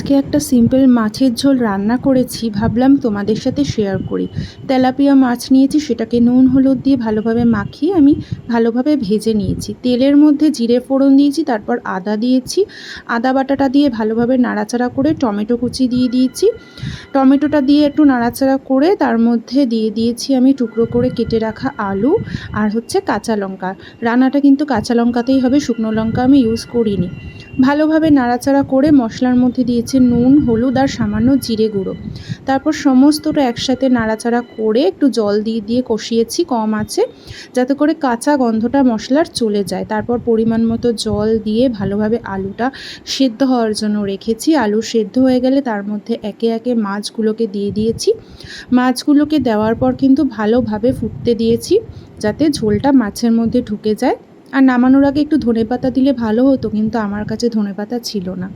আজকে একটা সিম্পল মাছের ঝোল রান্না করেছি, ভাবলাম তোমাদের সাথে শেয়ার করি। তেলাপিয়া মাছ নিয়েছি, সেটাকে নুন হলুদ দিয়ে ভালোভাবে মাখিয়ে আমি ভালোভাবে ভেজে নিয়েছি। তেলের মধ্যে জিরে ফোড়ন দিয়েছি, তারপর আদা দিয়েছি। আদা বাটাটা দিয়ে ভালোভাবে নাড়াচাড়া করে টমেটো কুচি দিয়ে দিয়েছি। টমেটোটা দিয়ে একটু নাড়াচাড়া করে তার মধ্যে দিয়ে দিয়েছি আমি টুকরো করে কেটে রাখা আলু আর হচ্ছে কাঁচা লঙ্কা। রান্নাটা কিন্তু কাঁচা লঙ্কাতেই হবে, শুকনো লঙ্কা আমি ইউজ করিনি। ভালোভাবে নাড়াচাড়া করে মশলার মধ্যে দিয়েছি নুন হলুদ আর সামান্য জিরে গুঁড়ো। তারপর সমস্তটা একসাথে নাড়াচাড়া করে একটু জল দিয়ে দিয়ে কষিয়েছি কম আঁচে, যাতে করে কাঁচা গন্ধটা মশলার চলে যায়। তারপর পরিমাণ মতো জল দিয়ে ভালোভাবে আলুটা সেদ্ধ হওয়ার জন্য রেখেছি। আলু সেদ্ধ হয়ে গেলে তার মধ্যে একে একে মাছগুলোকে দিয়ে দিয়েছি। মাছগুলোকে দেওয়ার পর কিন্তু ভালোভাবে ফুটতে দিয়েছি, যাতে ঝোলটা মাছের মধ্যে ঢুকে যায়। আর নামানোর আগে একটু ধনেপাতা দিলে ভালো হতো, কিন্তু আমার কাছে ধনেপাতা ছিল না।